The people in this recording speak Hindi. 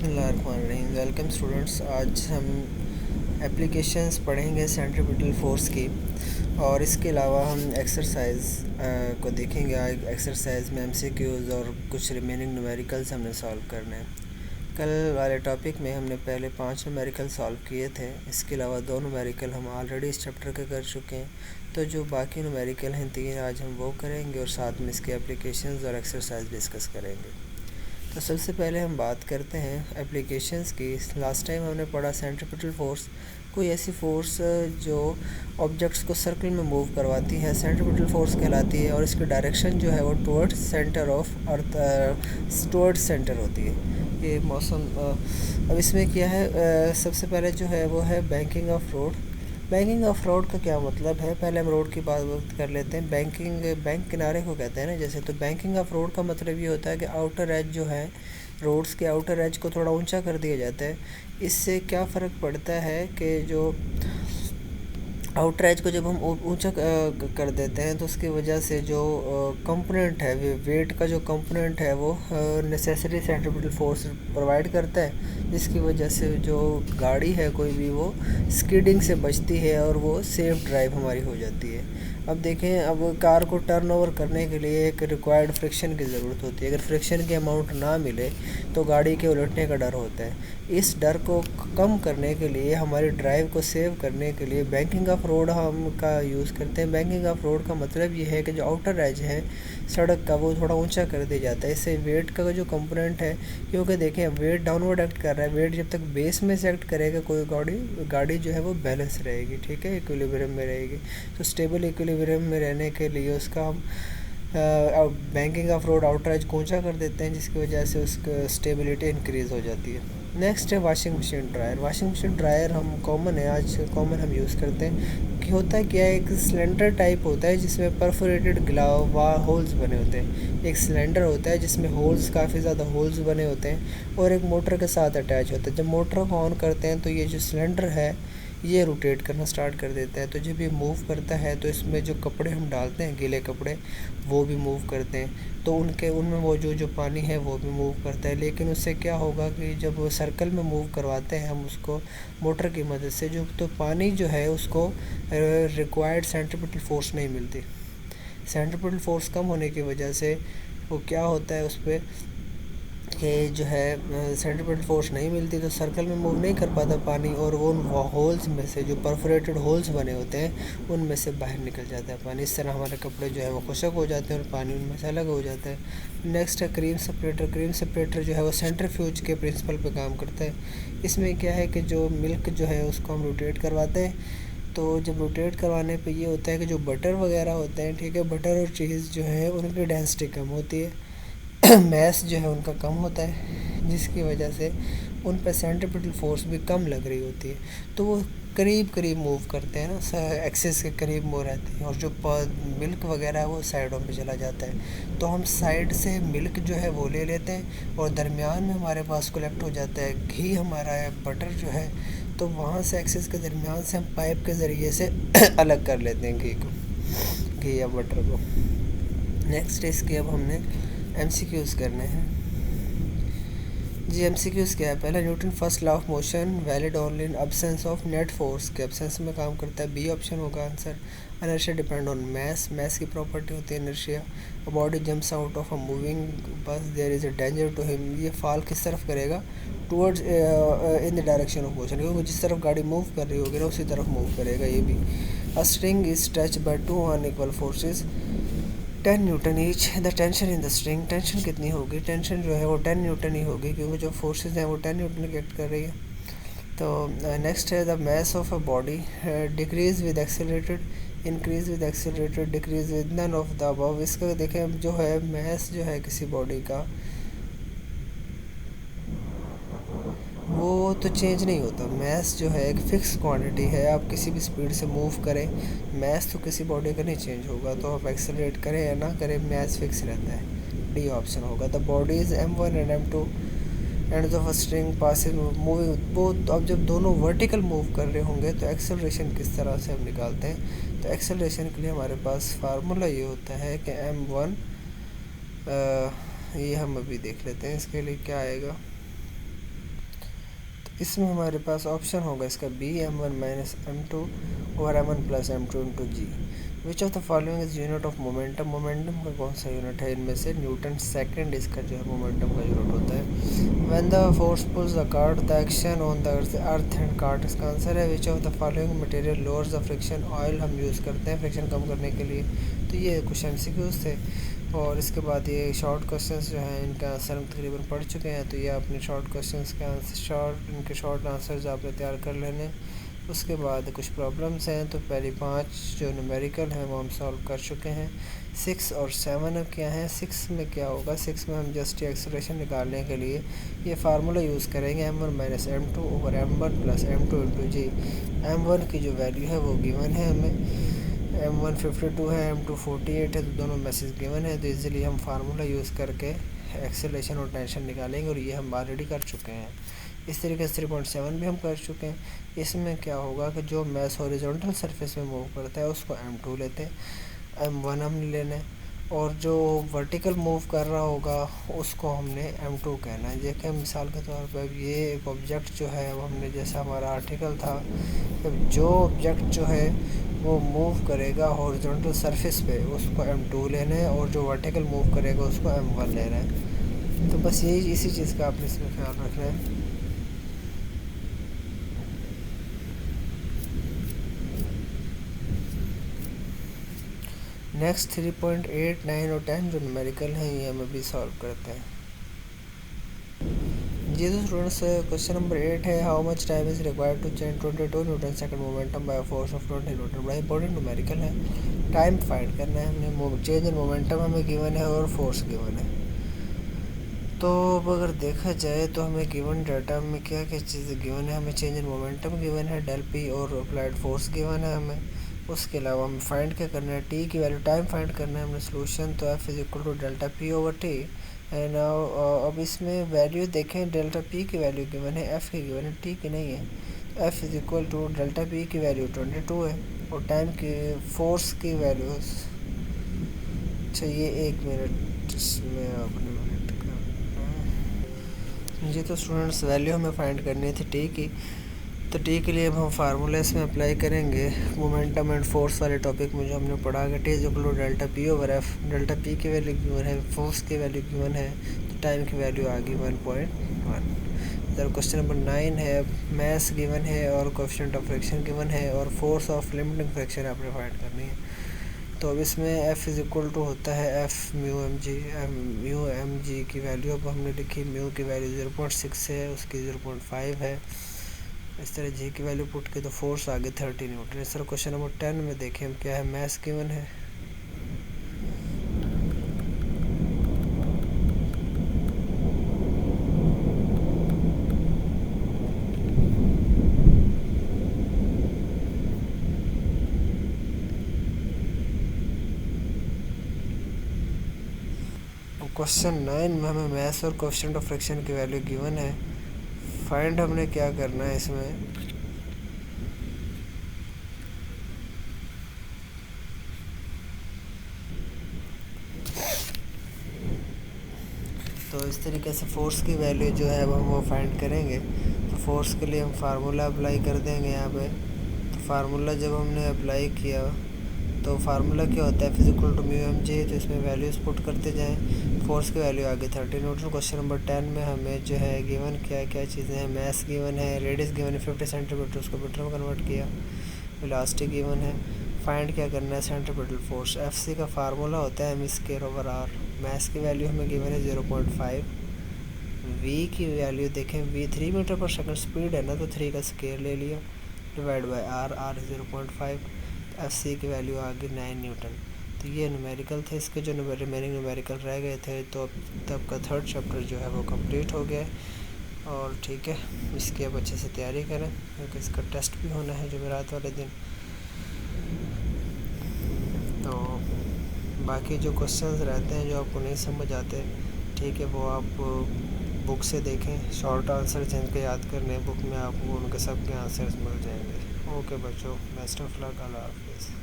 बिस्मिल्लाहिर्रहमानिर्रहीम। Welcome students. आज हम एप्लीकेशंस पढ़ेंगे सेंट्रीपिटल फोर्स की, और इसके अलावा हम एक्सरसाइज को देखेंगे। आज एक्सरसाइज में एमसीक्यूज़ और कुछ रिमेनिंग न्यूमेरिकल्स हमने सॉल्व करने हैं। कल वाले टॉपिक में हमने पहले 5 न्यूमेरिकल सॉल्व किए थे। इसके अलावा 2 न्यूमेरिकल हम ऑलरेडी इस चैप्टर के कर चुके हैं। तो जो बाकी न्यूमेरिकल हैं 3 आज हम वो करेंगे और साथ में इसके एप्लीकेशंस और एक्सरसाइज डिस्कस करेंगे। तो सबसे पहले हम बात करते हैं एप्लीकेशंस की। लास्ट टाइम हमने पढ़ा सेंट्रीपिटल फोर्स, कोई ऐसी फोर्स जो ऑब्जेक्ट्स को सर्कल में मूव करवाती है, सेंट्रीपिटल फोर्स कहलाती है, और इसकी डायरेक्शन जो है वो towards centre of earth, towards centre होती है। ये मौसम अब इसमें क्या है, सबसे पहले जो है वो है banking of road. Banking of road का क्या मतलब है, पहले हम रोड की बात कर लेते हैं। बैंक किनारे को कहते हैं ना जैसे। तो बैंकिंग ऑफ रोड का मतलब ये होता है कि आउटर एज जो है, रोड्स के आउटर एज को थोड़ा ऊंचा कर दिया जाता है। इससे क्या फ़र्क पड़ता है कि जो आउटर एज को जब हम ऊंचा कर देते हैं तो उसकी वजह से जो कंपोनेंट है, वेट का जो कंपोनेंट है वो नेसेसरी सेंट्रीपिटल फोर्स प्रोवाइड करता है, जिसकी वजह से जो गाड़ी है कोई भी वो स्किडिंग से बचती है और वो सेफ ड्राइव हमारी हो जाती है। अब देखें, अब कार को टर्न ओवर करने के लिए एक रिक्वायर्ड फ्रिक्शन की ज़रूरत होती है। अगर फ्रिक्शन की अमाउंट ना मिले तो गाड़ी के उलटने का डर होता है। इस डर को कम करने के लिए, हमारी ड्राइव को सेव करने के लिए बैंकिंग ऑफ रोड हम का यूज़ करते हैं। बैंकिंग ऑफ रोड का मतलब ये है कि जो आउटर एज है सड़क का वो थोड़ा ऊंचा कर दिया जाता है। इससे वेट का जो कंपोनेंट है, क्योंकि देखें वेट डाउनवर्ड एक्ट कर रहा है, वेट जब तक बेस में से एक्ट करेगा कोई गाड़ी जो है वो बैलेंस रहेगी, ठीक है, इक्विलिब्रियम में रहेगी। तो स्टेबल इक्विलिब्रियम में रहने के लिए उसका हम banking of road outer as को ऊंचा कर देते हैं, जिसकी वजह से उसका स्टेबिलिटी इंक्रीज़ हो जाती है। नेक्स्ट है washing machine dryer. Washing machine dryer हम कॉमन है, आज कॉमन हम यूज़ करते हैं। कि होता है क्या है, एक सिलेंडर टाइप होता है जिसमें परफोरेटेड होल्स बने होते हैं। एक सिलेंडर होता है जिसमें होल्स, काफ़ी ज़्यादा होल्स बने होते हैं, और एक मोटर के साथ अटैच होता है। जब मोटर को ऑन करते हैं तो ये जो सिलेंडर है ये रोटेट करना स्टार्ट कर देता है। तो जब ये मूव करता है तो इसमें जो कपड़े हम डालते हैं, गीले कपड़े, वो भी मूव करते हैं। तो उनमें वो जो पानी है वो भी मूव करता है। लेकिन उससे क्या होगा कि जब वो सर्कल में मूव करवाते हैं हम उसको मोटर की मदद से, जो तो पानी जो है उसको रिक्वायर्ड सेंट्रीपिटल फोर्स नहीं मिलती। सेंट्रीपिटल फोर्स कम होने की वजह से वो क्या होता है, उस पर कि जो है सेंट्रीपिटल फोर्स नहीं मिलती, तो सर्कल में मूव नहीं कर पाता पानी, और वो उन होल्स में से, जो परफोरेटेड होल्स बने होते हैं, उनमें से बाहर निकल जाता है पानी। इस तरह हमारे कपड़े जो है वो खुशक हो जाते हैं और पानी उनमें से अलग हो जाता है। नेक्स्ट है क्रीम सेपरेटर। क्रीम सेपरेटर जो है वो सेंट्रीफ्यूज के प्रिंसिपल पे काम करता है। इसमें क्या है कि जो मिल्क जो है उसको हम रोटेट करवाते हैं। तो जब रोटेट करवाने पे ये होता है कि जो बटर वगैरह होते हैं, ठीक है, बटर और चीज़ जो है उनकी डेंसिटी कम होती है, मैस जो है उनका कम होता है, जिसकी वजह से उन पर सेंट्रीपिटल फोर्स भी कम लग रही होती है। तो वो करीब करीब मूव करते हैं ना, एक्सेस के करीब मूव रहते हैं, और जो मिल्क वगैरह है वो साइडों पे चला जाता है। तो हम साइड से मिल्क जो है वो ले लेते हैं, और दरमियान में हमारे पास कलेक्ट हो जाता है घी हमारा है, बटर जो है। तो वहाँ से एक्सेस के दरमियान से हम पाइप के ज़रिए से अलग कर लेते हैं घी या बटर को। नेक्स्ट इसके अब हमने एमसीक्यूज़ करने हैं जी। एमसीक्यूज़ क्या है, पहला Newton first law of motion valid only in absence of net force के एब्सेंस में काम करता है। बी ऑप्शन होगा answer. Inertia depend on mass की प्रॉपर्टी होती है inertia. A body jumps out of a moving bus, there is a danger to him. ये फॉल किस तरफ करेगा, towards in the direction of motion, क्योंकि जिस तरफ गाड़ी मूव कर रही होगी ना उसी तरफ मूव करेगा ये भी। A string is stretch by 2 unequal forces 10 Newton each. The tension in the string, tension कितनी होगी, टेंशन जो है वो 10 न्यूटन ही होगी, क्योंकि जो फोर्सेस हैं वो 10 न्यूटन की एक्ट कर रही है। तो नेक्स्ट है the mass of a body decreases with accelerated, increases with accelerated, decreases with none of the above. इसका देखें जो है मास जो है किसी बॉडी का वो तो चेंज नहीं होता। मास जो है एक फ़िक्स क्वांटिटी है, आप किसी भी स्पीड से मूव करें, मास तो किसी बॉडी का नहीं चेंज होगा। तो आप एक्सेलरेट करें या ना करें, मास फिक्स रहता है। डी ऑप्शन होगा। The bodies m1 and m2 end of a string passing moving both. अब जब दोनों वर्टिकल मूव कर रहे होंगे तो एक्सेलरेशन किस तरह से हम निकालते हैं, तो एक्सेलरेशन के लिए हमारे पास फार्मूला ये होता है कि m1, ये हम अभी देख लेते हैं इसके लिए क्या आएगा। इसमें हमारे पास ऑप्शन होगा इसका B m1 minus m2 over m1 plus m2 into g. Which of the following is unit of momentum. Momentum का कौन सा यूनिट है इनमें से, न्यूटन सेकंड इसका जो है मोमेंटम का यूनिट होता है। When the force pulls the cart the action on the earth and cart, इसका आंसर है विच of the following material lowers the friction. Oil हम यूज़ करते हैं फ्रिक्शन कम करने के लिए। तो ये कुछ MCQs थे। और इसके बाद ये शॉर्ट क्वेश्चंस जो हैं इनका आंसर हम तकरीबन पढ़ चुके हैं। तो ये अपने शॉर्ट क्वेश्चंस के आंसर इनके शॉर्ट आंसर्स आपने तैयार कर लेने। उसके बाद कुछ प्रॉब्लम्स हैं, तो पहली 5 जो न्यूमेरिकल हैं वो हम सॉल्व कर चुके हैं। 6 और 7 अब क्या है। 6 में क्या होगा, 6 में हम जस्ट एक्सेलरेशन निकालने के लिए ये फार्मूला यूज़ करेंगे m1 minus m2 over m1 plus m2 into g. m1 की जो वैल्यू है वो गिवन है हमें, m1 52 है, m2 48 है, तो दोनों मैसेज गिवन है। तो इजीली हम फार्मूला यूज़ करके एक्सेलरेशन और टेंशन निकालेंगे, और ये हम ऑलरेडी कर चुके हैं। इस तरीके से 3.7 भी हम कर चुके हैं। इसमें क्या होगा कि जो मैस हॉरिजॉन्टल सरफेस में मूव करता है उसको m2 लेते हैं, m1 हमने लेना है, और जो वर्टिकल मूव कर रहा होगा उसको हमने m2 कहना है। देखिए मिसाल के तौर पर ये एक ऑब्जेक्ट जो है वो हमने, जैसा हमारा आर्टिकल था, जो ऑब्जेक्ट जो है वो मूव करेगा हॉरिजॉन्टल सरफेस पे उसको m2 लेना है, और जो वर्टिकल मूव करेगा उसको m1 लेना है। तो बस यही इसी चीज़ का आपने इसमें ख्याल रखना है। नेक्स्ट 3.8, 9 और 10 जो न्यूमेरिकल हैं ये हम अभी सॉल्व करते हैं। जी तो स्टूडेंट्स क्वेश्चन नंबर 8 है, how much time is required to change 22 newton second momentum by force of 20 newton. बड़ा इंपॉर्टेंट न्यूमेरिकल है, टाइम फाइंड करना है हमने। चेंज इन मोमेंटम हमें गिवन है और फोर्स गिवन है। तो अब अगर देखा जाए तो हमें गिवन डाटा में क्या क्या चीज़ें गिवन है। हमें चेंज इन मोमेंटम गिवन है, डेल पी और अप्लाइड फोर्स गिवन है हमें। उसके अलावा हमें फाइंड क्या करना है, टी की वैल्यू, टाइम फाइंड करना है हमने सोल्यूशन। तो F is equal to delta P over T. And अब इसमें वैल्यू देखें, डेल्टा पी की वैल्यू गिवन है, एफ़ की गिवन है, टी की नहीं है। तो F is equal to delta P की वैल्यू 22 है, और टाइम की फोर्स की वैल्यू, अच्छा ये 1 मिनट इसमें आपने मिनट करना। जी तो स्टूडेंट्स वैल्यू हमें फाइंड करनी थी टी की। तो टी के लिए अब हम फार्मूला इसमें अप्लाई करेंगे मोमेंटम एंड फोर्स वाले टॉपिक में जो हमने पढ़ा कि T is equal to delta P over F. Delta P की वैल्यू गिवन है, फोर्स की वैल्यू गिवन है, तो टाइम की वैल्यू आ गई 1.1। इधर क्वेश्चन नंबर 9 है, मैस गिवन है और कोएफिशिएंट ऑफ फ्रिक्शन गिवन है, और फोर्स ऑफ लिमिटिंग फ्रिक्शन आपने फाइंड करनी है। तो अब इसमें एफ़ इज़ इक्वल टू होता है एफ़ म्यू एम जी की वैल्यू अब हमने लिखी, म्यू की वैल्यू 0.6 है, उसकी 0.5 है। इस तरह जी की वैल्यू पुट के तो फोर्स आ गई 30 न्यूटन। इस तरह क्वेश्चन नंबर 10 में देखें हम क्या है, मैस गिवन है, क्वेश्चन 9 में हमें मैस और कोएफिशिएंट ऑफ फ्रिक्शन की वैल्यू गिवन है। फाइंड हमने क्या करना है इसमें, तो इस तरीके से फोर्स की वैल्यू जो है हम वो फाइंड करेंगे। तो फोर्स के लिए हम फार्मूला अप्लाई कर देंगे यहाँ पे। तो फार्मूला जब हमने अप्लाई किया तो फार्मूला क्या होता है, physical to mu m g, तो इसमें वैल्यूज़ पुट करते जाएं। फोर्स की वैल्यू आ गई 30 न्यूटन। क्वेश्चन नंबर 10 में हमें जो है गिवन क्या क्या चीज़ें हैं, मैस गिवन है, रेडियस गिवन है 50 सेंटीमीटर, उसको मीटर में कन्वर्ट किया, इलास्टिक गिवन है। फाइंड क्या करना है, सेंट्रीपिटल फोर्स। एफ सी का फार्मूला होता है m² ओवर आर। मैस की वैल्यू हमें गिवन है 0.5। वी की वैल्यू देखें, वी 3 मीटर पर सेकंड स्पीड है ना, तो 3 का स्केयर ले लिया, divide by R, R 0.5। F C की वैल्यू आ गई 9 न्यूटन। तो ये न्यूमेरिकल थे, इसके जो रिमेनिंग न्यूमेरिकल रह गए थे। तो तब का 3rd चैप्टर जो है वो कंप्लीट हो गया है। और ठीक है, इसकी अब अच्छे से तैयारी करें क्योंकि इसका टेस्ट भी होना है जुमेरात वाले दिन। तो बाकी जो क्वेश्चंस रहते हैं जो आपको नहीं समझ आते, ठीक है, वो आप बुक से देखें, शॉर्ट आंसर जिनके याद करने बुक में आपको उनके सब के आंसर्स मिल जाएंगे। ओके बच्चों, बेस्ट ऑफ लक, अल्लाह हाफिज़।